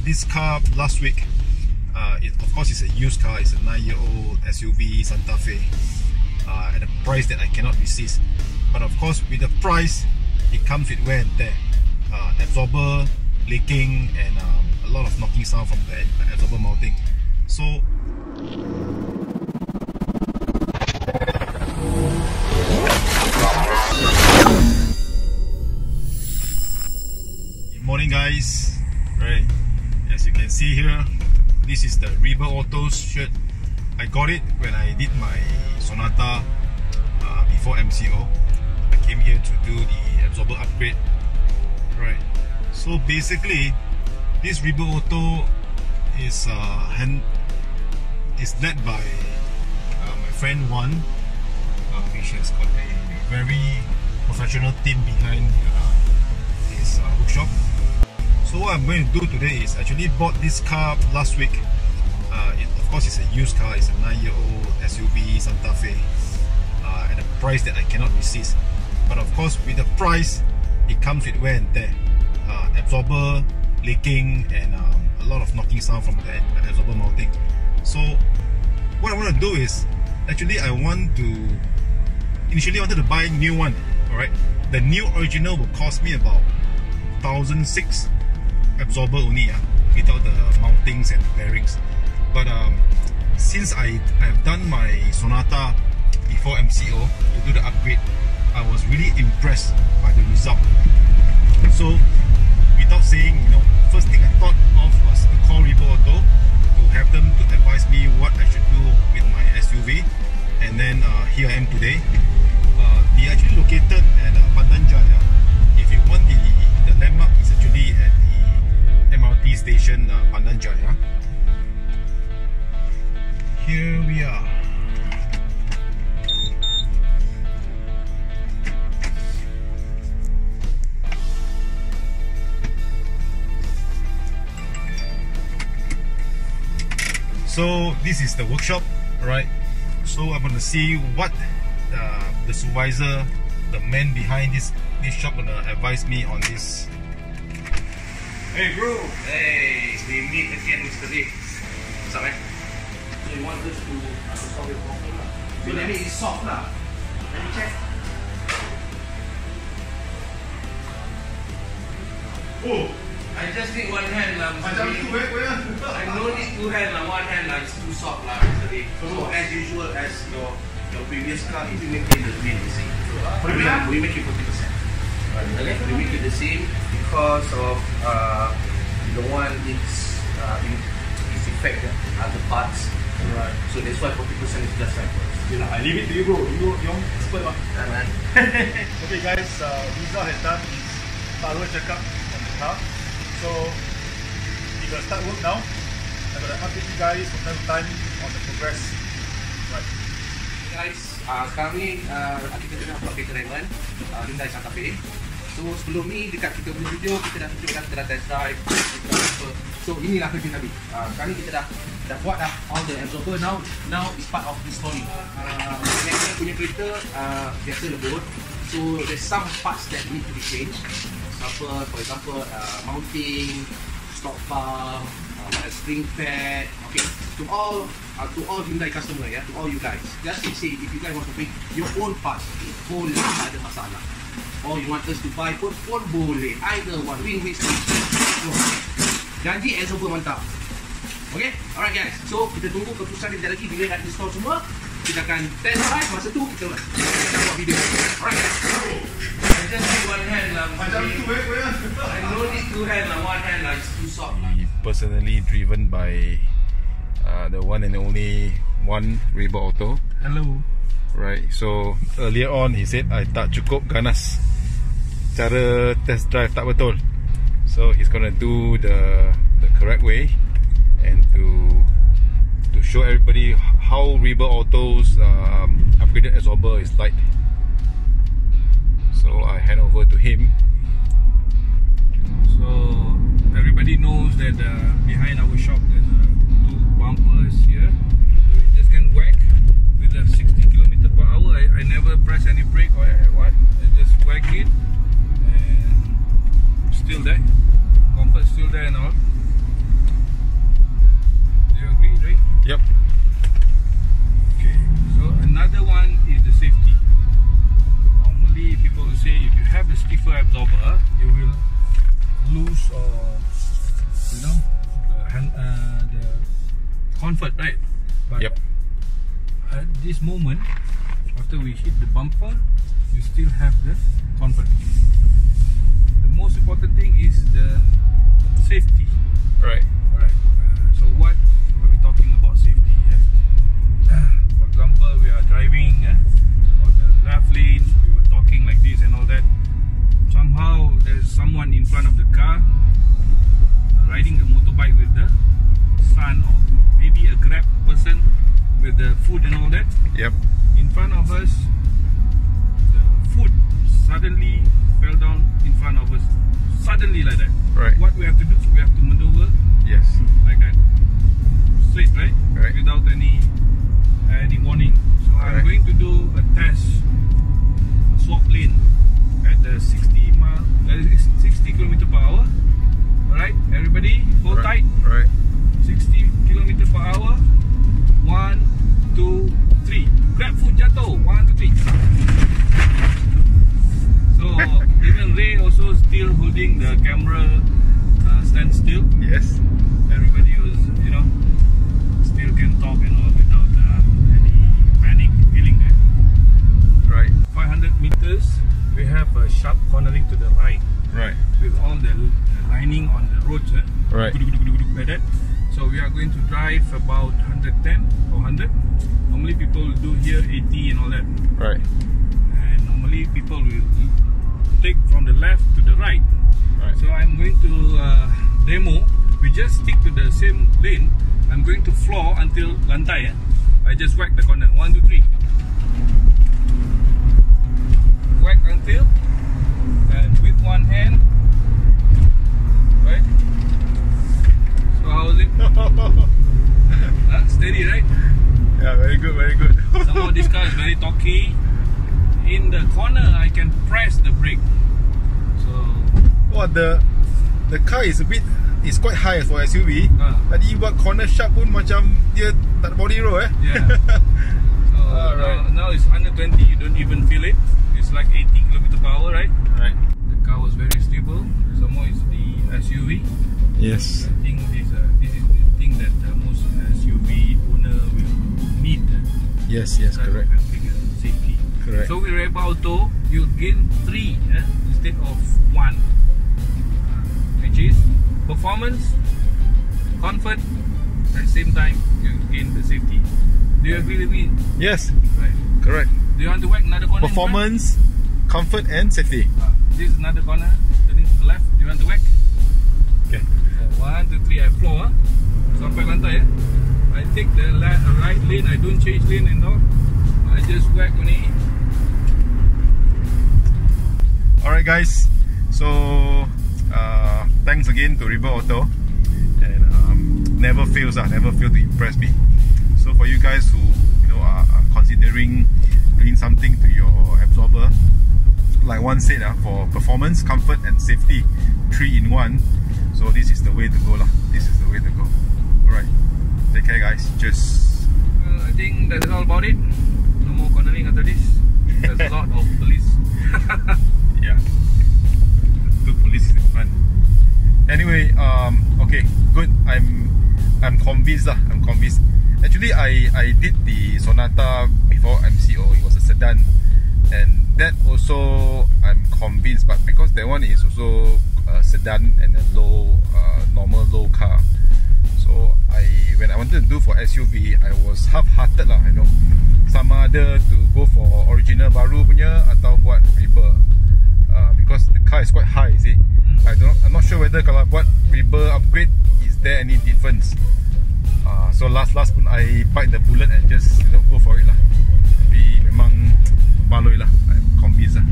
this car last week. Of course, it's a used car. It's a 9-year-old SUV Santa Fe at a price that I cannot resist. But of course, with the price, it comes with wear and tear, absorber leaking, and a lot of knocking sound from the absorber mounting. So good morning, guys. Right, as you can see here, this is the Reiber Auto shirt. I got it when I did my Sonata before MCO. I came here to do the absorber upgrade. Right, so basically this Reiber Auto is led by my friend Juan, which has got a very professional team behind his workshop. So what I'm going to do today is actually bought this car last week. Of course, it's a used car. It's a 9-year-old SUV Santa Fe at a price that I cannot resist. But of course, with the price, it comes with wear and tear, absorber leaking, and a lot of knocking sound from the absorber mounting. So what I want to do is, actually I initially wanted to buy a new one. Alright, the new original will cost me about 1,600 absorber only, without the mountings and the bearings. But since I have done my Sonata before MCO to do the upgrade, I was really impressed by the result. So without saying, first thing I thought of was to call Reiber Auto to have them to advise me what I should do with my SUV. And then here I am today. They actually located at Pandan Jaya. If you want, the landmark is actually at the MRT station Pandan Jaya. Here we are. So this is the workshop, right? So I'm going to see what the supervisor, the man behind this shop, gonna advise me on this. Hey bro! Hey, we meet again yesterday. What's up, man? So you want this to solve your problem lah? So let me it's soft lah. Let me check. Oh! I just need one hand lah. I no need two hands lah. One hand lah. It's too soft lah yesterday. So as usual as your previous car, if you make it the same, we make it 40%. Okay? We make it the same because of the one its effect other parts. Right. So that's why 40% is just right for us. I leave it to you, bro. You're expert, man. Man. Okay, guys. Riza has done his thorough checkup on the car. So we're gonna start work now. I'm gonna update you guys from time to time on the progress. Right. Guys, sekarang ni kita tengah buat keterangan Hyundai Santa Fe. So sebelum ni dekat kita punya video kita dah tunjukkan, kita dah test drive, so inilah kerja Nabi. Sekarang ni kita dah buat dah all the absorber. Now is part of the story. Next punya kereta biasa lembut. So there's some parts that need to be changed. For example, mounting, stop bar, spring pad. Okay, to all Hyundai customer, to all you guys, just to say, if you guys want to bring your own parts, boleh, tak ada masalah. Or you want us to buy pun boleh. Either one, win-win. Janji absorber mantap. Okay, alright guys. So kita tunggu keputusan dia lagi bila dah install semua. Kita akan test drive, masa tu kita akan buat video. Alright guys. I just need one hand lah. I no need two hand lah. One hand lah. It's too soft lah. Personally driven by the one and only one Reiber Auto. Hello. Right. So earlier on he said I tak cukup ganas. Cara test drive tak betul. So he's gonna do the correct way and to show everybody how Reiber Auto's upgraded absorber is like. So I hand over to him. So everybody knows that behind our shop there's two bumpers here. You just can whack with a 60 km/h. I never press any brake or what. I just whack it and still there. Comfort still there and all. comfort, right? But Yep. at this moment, after we hit the bumper, you still have the comfort. The most important thing is the safety. Right. Alright. So what are we talking about safety? For example, we are driving on the left lane, we were talking like this and all that. Somehow there's someone in front of the car riding a motorbike with the son, or maybe a Grab person with the food and all that. Yep. In front of us, the food suddenly fell down in front of us. Suddenly like that. Right. What we have to do, we have to maneuver Yes. like that. Straight, right? Right. Without any warning. So I'm Right. going to do a test, a swap lane at the 60 km per hour. Alright, everybody, hold tight. Right. 60 km per hour. 1, 2, 3. Grab food jatuh. 1, 2, 3. So even Ray also still holding the camera stand still. Yes. Everybody was, still can talk and all without any panic feeling there. Right. 500 meters, we have a sharp cornering to the right. Right. With all the lining on the roads, Right. like that. So we are going to drive about 110 or 100. Normally people do here 80 and all that. Right. And normally people will take from the left to the right. Right. So I'm going to demo. We just stick to the same lane. I'm going to floor until lantai. I just whack the corner. 1, 2, 3. Whack until, and with one hand. Right? So how is it? Steady, right? Yeah, very good, very good. Some of this car is very talky. In the corner, I can press the brake. So What the car is it's quite high for SUV. Tadi buat corner sharp pun macam dia tak ada body roll yeah. So now it's 120. You don't even feel it. It's like 80 km per hour, right? Right. The car was very stable. Some more is the SUV. Yes. I think this is the thing that most SUV owner will need. Yes, correct. Safety. Correct. So with Reiber Auto, you gain 3 instead of 1, which is performance, comfort, at the same time you gain the safety. Do you agree with me? Yes, Right. correct. Do you want to whack another corner? Performance, comfort and safety. This is another corner, turning to the left. Do you want to whack? Okay. 1, 2, 3, I floor sampai lantai. I take the right lane, I don't change lane and all. I just whack only. Alright guys, so thanks again to Reiber Auto, and never fails to impress me. So for you guys who are considering doing something to your absorber, like one said, for performance, comfort and safety, 3 in 1. So this is the way to go lah. This is the way to go. Alright, take care guys. Just I think that's all about it. No more cornering after this. There's a lot of police. yeah, the police is in front. Anyway, okay, good. I'm convinced lah. I'm convinced. Actually, I did the Sonata before MCO. It was a sedan, and that also I'm convinced. But because that one is also a sedan and a normal low car, so when I wanted to do for SUV, I was half-hearted lah. Sama ada to go for original baru punya atau buat Reiber, because the car is quite high. You see, I'm not sure whether kalau buat Reiber upgrade, is there any difference? So last pun I bite the bullet and just go for it lah. Tapi memang baloi lah. I'm convinced lah.